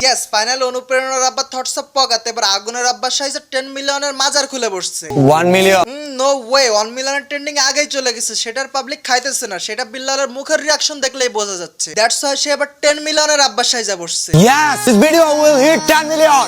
Yes, finally অনুপ্রেরণার আব্বা thoughts of পকাতে এবার আগুনের আব্বা সাইজে 10 মিলিয়নের মাজার খুলে বসছে। 1 মিলিয়ন? নো ওয়ে, 1 মিলিয়নের ট্রেন্ডিং আগেই চলে গেছে, সেটার পাবলিক খাইতেছে না, সেটা বিল্লালের মুখের রিয়াকশন দেখলেই বোঝা যাচ্ছে। দ্যাটস হোয়াই সে এবার 10 মিলিয়নের আব্বা সাইজে বসছে। Yes, this video will hit 10 million.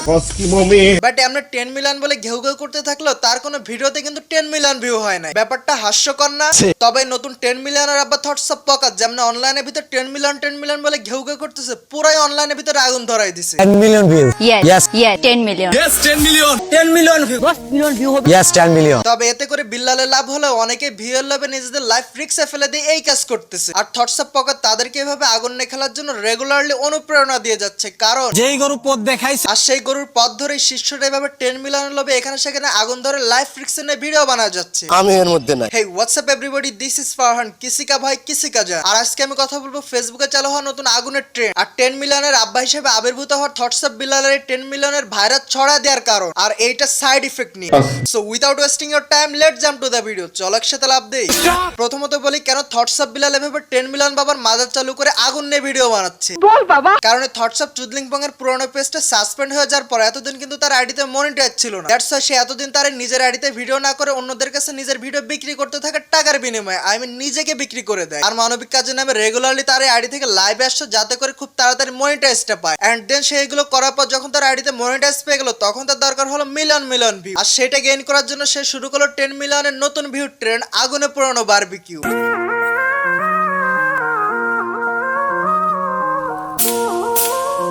But আমরা 10 মিলিয়ন বলে ঘেউ ঘেউ করতে থাকলো তার কোনো ভিডিওতে কিন্তু 10 মিলিয়ন ভিউ হয় না। ব্যাপারটা হাস্যকর না? তবে নতুন 10 মিলিয়নের আব্বা থটস অফ পকাত যেমন অনলাইনের ভিতর 10 মিলিয়ন বলে ঘেউ ঘেউ করতেছে, পুরাই অনলাইনের ভিতরে আগুন ধরাই দিছে। 10 million views. Yes, 10 million. Yes, 10 million. 10 million views. 10 million view হবে। Yes, 10 million. তবে এতে করে বিল্লালের লাভ হলো অনেকে ভিউয়ের লোভে নিজেদের লাইফ রিস্কে ফেলে দিয়ে এই কাজ করতেছে। আর থটস অফ পকাত তাদেরকে এভাবে আগুন নিয়ে খেলার জন্য রেগুলারলি অনুপ্রেরণা দিয়ে যাচ্ছে, কারণ যেই গরু পথ দেখাইছে আর সেই গরুর পথ ধরে শিষ্যরা এভাবে 10 মিলিয়নের লোভে এখানে সেখানে আগুন ধরে লাইফ রিস্কে নিয়ে ভিডিও বানানো যাচ্ছে। আমি এর মধ্যে নাই। Hey what's up everybody, this is Farhan, কিসিকা ভাই কিসিকা যা। আর আজকে আমি কথা বলবো ফেসবুকে চালু হওয়া নতুন আগুনের ট্রেন্ড আর 10 মিলিয়নের আব্বা হিসেবে আবির্ভূত হওয়ার থটস অফ বিল্লালের 10 মিলিয়নের ভাইরাস ছড়া দেওয়ার কারণ আর এইটা সাইড ইফেক্ট নিয়ে। So without wasting your time let's jump to the video. চলো একসাথে লাভ দেই। প্রথমত বলি কেন থটস অফ বিল্লাল এভাবে 10 মিলিয়ন বাবার মাজার চালু করে আগুন নিয়ে ভিডিও বানাচ্ছে। বল বাবা। কারণ থটস অফ চুদলিংপং এর পুরনো পেজটা সাসপেন্ড হয়ে যাওয়ার পর এতদিন কিন্তু তার আইডিতে মনিটাইজ ছিল না। দ্যাটস হোয়াই সে এতদিন তার নিজের আইডিতে ভিডিও না করে অন্যদের কাছে নিজের ভিডিও বিক্রি করতে থাকে টাকার বিনিময়ে। আই মিন নিজেকে বিক্রি করে দেয়। আর মানবিক কাজের নামে রেগুলারলি তার আইডি থেকে লাইভে আসছে যাতে করে খুব তাড়াতাড়ি মনিটাইজটা পায়। এন্ড দেন সে এগুলো করার পর যখন তার আইডিতে মনিটাইজ পেয়ে গেল তখন তার দরকার হলো মিলিয়ন ভিউ। আর সেটা গেইন করার জন্য সে শুরু করলো 10 মিলিয়নের নতুন ভিউ ট্রেন্ড আগুনে পুরানো barbecue.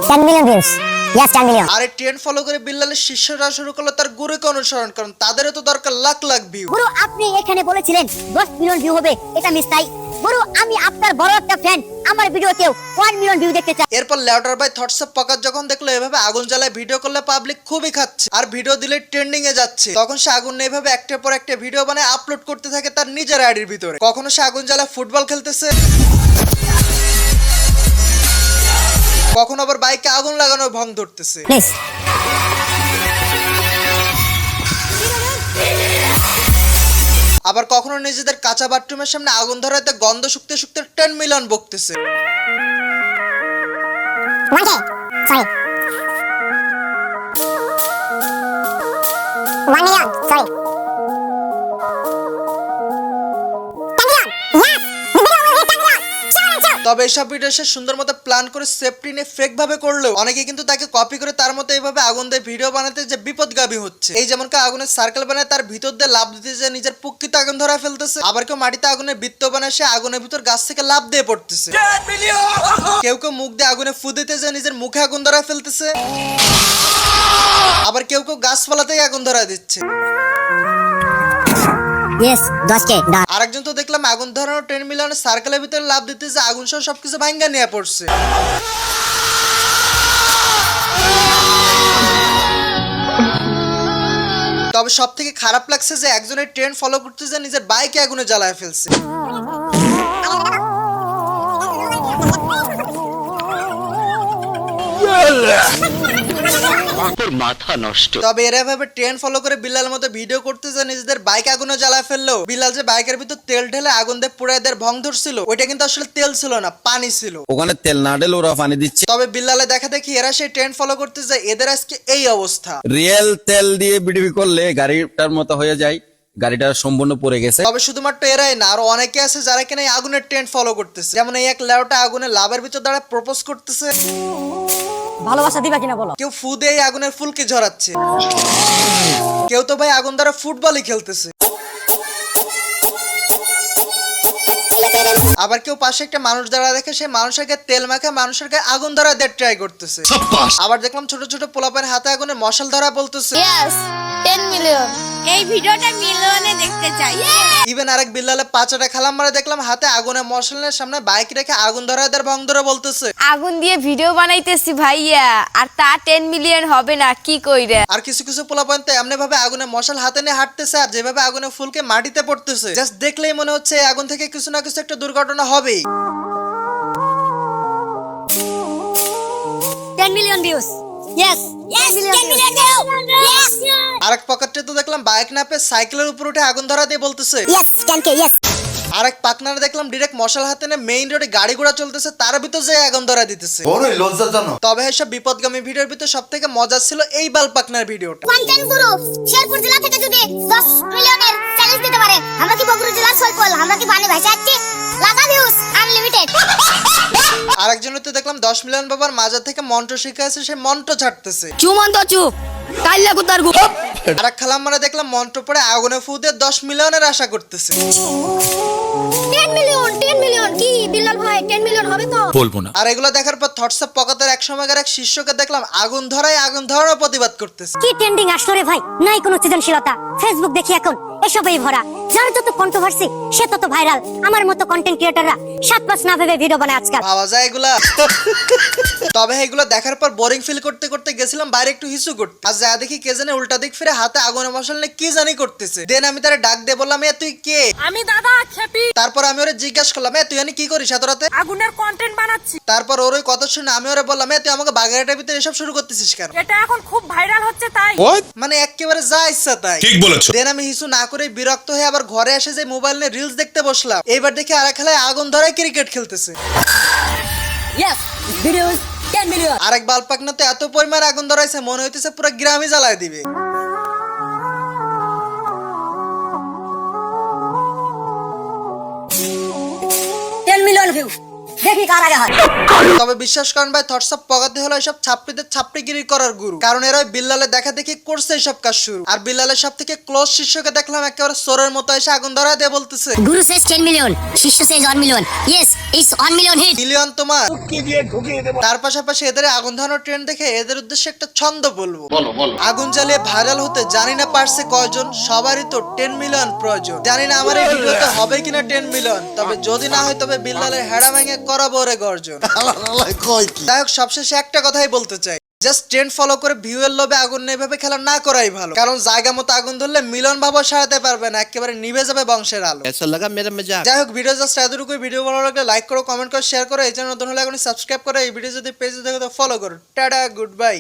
10 million views. Yes, 10 million. আর এই ট্রেন্ড ফলো করে বিল্লালের শিষ্যরা শুরু করলো তার গুরুকে অনুসরণ, কারণ তাদেরও তো দরকার লাখ ভিউ। গুরু আপনি এখানে বলেছিলেন 10 মিলিয়ন ভিউ হবে, এটা মিস তাই। গুরু আমি আপনার বড় একটা ফ্যান, আমার ভিডিওতেও 1 মিলিয়ন ভিউ দেখতে চাই। এরপর লেউটার বাই থটস অফ পকাত যখন দেখলো এভাবে আগুন জ্বালায় ভিডিও করলে পাবলিক খুবই খাচ্ছে আর ভিডিও দিলে ট্রেন্ডিং এ যাচ্ছে, তখন সে আগুন নিয়ে এভাবে একটার পর একটা ভিডিও বানায় আপলোড করতে থাকে তার নিজের আইডির ভিতরে। কখনো সে আগুন জ্বালায় ফুটবল খেলতেছে, কখনো আবার বাইকে আগুন লাগানোর ভং ধরতেছে। প্লিজ আবার কখনো নিজেদের কাঁচা বাথরুমের সামনে আগুন ধরাতে গন্ধ শুকতে শুকতে 10 million বকতেছে। 1K sorry 1 million sorry 10 million yes the video will hit 10 million তবে এসব ভিডিও সে সুন্দর মতো প্ল্যান করে সেফটি নিয়ে ফেক ভাবে করলেও অনেকে কিন্তু তাকে কপি করে তার মতো এইভাবে আগুন দিয়ে ভিডিও বানাতে যে বিপদগামী হচ্ছে। এই যেমন আগুনের সার্কেল বানায় তার ভিতর দিয়ে লাভ দিতে যে নিজের পুক্কিতে আগুন ধরা ফেলতেছে, আবার কেউ মাটিতে আগুনের বৃত্ত বানায় সে আগুনের ভিতর গাছ থেকে লাভ দিয়ে পড়তেছে, কেউ মুখ দিয়ে আগুনে ফু দিতে যে নিজের মুখে আগুন ধরা ফেলতেছে, আবার কেউ গাছপালাতেই আগুন ধরা দিচ্ছে। yes 10K আরেকজন তো দেখলাম আগুন ধরানো 10 মিলিয়নের সার্কেলের ভিতরে লাভ দিতে যে আগুন সহ সবকিছু ভাঙ্গা নিয়ে পড়ছে। তবে সব থেকে খারাপ লাগছে যে একজনের ট্রেন্ড ফলো করতে যে নিজের বাইকে আগুনে জ্বালায় ফেলছে। মাথা নষ্ট। তবে এরা ভাবে ট্রেন্ড ফলো করে বিল্লালের মতো ভিডিও করতে যে নিজেদের বাইক আগুনে জ্বালায় ফেললো। বিল্লাল যে বাইকের ভিতর তেল ঢেলে আগুন দিয়ে পুড়ায় দেওয়ার ভং ধরছিল ওইটা কিন্তু আসলে তেল ছিল না, পানি ছিল। ওখানে তেল না ঢেলে ওরা পানি দিচ্ছে। তবে বিল্লালে দেখা দেখি এরা সেই ট্রেন্ড ফলো করতে যায়, এদের আজকে এই অবস্থা। রিয়েল তেল দিয়ে বিডিবি করলে গাড়িটার মতো হয়ে যায়, গাড়িটা সম্পূর্ণ পড়ে গেছে। তবে শুধুমাত্র এরাই না, আরো অনেকে আছে যারা কিনা এই আগুনের ট্রেন্ড ফলো করতেছে। যেমন এই এক লেউটা আগুনের লাভের ভিতর দাঁড়ায় প্রপোজ করতেছে, ভালোবাসা দিবা কিনা বলো। কেউ ফু দিয়ে আগুনের ফুলকে ঝরাচ্ছে, কেউ তো ভাই আগুন দ্বারা ফুটবলই খেলতেছে, আবার কেউ পাশে একটা মানুষ দাঁড়া দেখে সেই মানুষের গায়ে তেল মাখা মানুষের গায়ে আগুন ধরা দেওয়ার ট্রাই করতেছে। আবার দেখলাম ছোট ছোট পোলাপের হাতে আগুনের মশাল ধরা বলতেছে। Yes, 10 million. এই ভিডিওটা মিলিয়নে দেখতে চাই। ইভেন আরেক বিল্লালে পাঁচটা খালাম মারা দেখলাম হাতে আগুনের মশালের সামনে বাইক রেখে আগুন ধরা দেওয়ার ভং ধরে বলতেছে। আগুন দিয়ে ভিডিও বানাইতেছি ভাইয়া, আর তা 10 মিলিয়ন হবে না কি কইরা। আর কিছু পোলাপান তো এমনি ভাবে আগুনের মশাল হাতে নিয়ে হাঁটতেছে আর যেভাবে আগুনের ফুলকে মাটিতে পড়তেছে, জাস্ট দেখলেই মনে হচ্ছে এই আগুন থেকে কিছু না কিছু একটা দুর্ঘটনা হবেই। 10 million views yes 10 million views আরেক পকেটে তো দেখলাম বাইক না পেয়ে সাইকেলের উপর উঠে আগুন ধরা দিয়ে বলতেছে yes 10K yes আরেক পাকনারে দেখলাম ডিরেক্ট মশাল হাতে নিয়ে মেইন রোডে গাড়ি ঘোড়া চলতেছে, তার ভিতর যে আগুন ধরা দিতেছে। বড়ই লজ্জাজনক। তবে এসব বিপদগামী ভিডিওর ভিতর সব থেকে মজা ছিল এই বাল পাকনার ভিডিওটা। কন্টেন্ট গুরু শেরপুর জেলা থেকে যদি 10 মিলিয়নের চ্যালেঞ্জ দিতে পারে, আমরা কি বগুড়া জেলার সৈকল, আমরা কি বানে ভাষা আছি লাগা ভিউজ আনলিমিটেড। আরেকজনের তো দেখলাম 10 মিলিয়ন বাবার মাজার থেকে মন্ত্র শিখে আছে, সে মন্ত্র ছাড়তেছে। চুমন্ত চুপ কাইল্লা কুতার গু আরেক খালাম্মারা দেখলাম মন্ত্র পড়ে আগুনে ফু দিয়ে 10 মিলিয়নের আশা করতেছে। 10 মিলিয়ন কি বিল্লাল ভাই 10 মিলিয়ন হবে তো? আর এগুলো দেখার পর থটসঅ্যাপ পকাতের এক সময়কার এক শিষ্যকে দেখলাম আগুন ধরানোর প্রতিবাদ করতেছে। কি ট্রেন্ডিং আসলো রে ভাই, নাই কোনো সৃজনশীলতা। ফেসবুক দেখি এখন এসবই ভরা, যার যত কন্ট্রোভার্সি সে তত ভাইরাল। আমার মতো কন্টেন্ট ক্রিয়েটররা 7-5 না ভেবে ভিডিও বানায় আজকাল। ভাবা যায় এগুলা। তবে এগুলো দেখার পর বোরিং ফিল করতে করতে গেছিলাম বাইরে একটু হিসু করতে। আর যা দেখি কে জানে উল্টা দিক ফিরে হাতে আগুনের মশাল নিয়ে কি জানি করতেছে। দেন আমি তারে ডাক দিয়ে বললাম, এ তুই কে? আমি দাদা খেপি তারপর আমি ওরে জিজ্ঞাসা করলাম, এ তুই এখানে কি করিস এত রাতে? আগুনের কন্টেন্ট বানাচ্ছি। তারপর ওর ওই কথা শুনে আমি ওরে বললাম, এ তুই আমাকে বাগেরহাটের ভিতরে এসব শুরু করতেছিস কেন? এটা এখন খুব ভাইরাল হচ্ছে তাই। মানে একেবারে যা ইচ্ছা তাই। ঠিক বলেছো। দেন আমি হিসু না করে বিরক্ত হয়ে আবার ঘরে এসে যে মোবাইল নিয়ে রিলস দেখতে বসলাম। এইবার দেখি আরেক খেলায় আগুন ধরায় ক্রিকেট খেলতেছে। Yes videos 10 million. আরেক বালপাকনা তো এত পরিমাণ আগুন ধরাইছে মনে হইতেছে পুরো গ্রামই জ্বালায় দিবে। 10 মিলিয়ন ভিউ, দেখি কার আগে হয়। তবে বিশ্বাস করেন ভাই, থটসঅ্যাপ পগাতে হলো এসব ছাপড়িদের ছাপড়িগিরি করার গুরু। কারণ এরা ওই বিল্লালে দেখা দেখি করছে এইসব কাজ শুরু। আর বিল্লালের সব থেকে ক্লোজ শিষ্যকে দেখলাম একেবারে সোরের মতো এসে আগুন ধরা দিয়ে বলতেছে, গুরু says 10 মিলিয়ন, শিষ্য says 1 million. Yes it's 1 million hit. Million তোমার। তার পাশাপাশি এদের আগুন ধরানোর ট্রেন্ড দেখে এদের উদ্দেশ্যে একটা ছন্দ বলবো। আগুন জ্বালিয়ে ভাইরাল হতে জানি না পারছে কয়জন, সবারই তো 10 মিলিয়ন প্রয়োজন। জানি না আমার এই ভিডিওতে হবে কিনা 10 মিলিয়ন, তবে যদি না হয় তবে বিল্লালের হেড়া ভেঙে করাবো ওরে গর্জন। যাই হোক সবশেষে একটা কথাই বলতে চাই, জাস্ট ট্রেন্ড ফলো করে ভিউয়ের লোভে আগুন এইভাবে খেলা না করাই ভালো। কারণ জায়গা মতো আগুন ধরলে মিলন ভাবও সারাতে পারবে না, একেবারে নিভে যাবে বংশের আলো। ऐसा लगा मेरा मजाक। যাই হোক ভিডিও জাস্ট এতটুকুই। ভিডিও ভালো লাগলে লাইক করো, কমেন্ট করো, শেয়ার করো। এই চ্যানেল নতুন হলে এখন সাবস্ক্রাইব করো। এই ভিডিও যদি পেজে দেখো তো ফলো করো। Tata, good bye.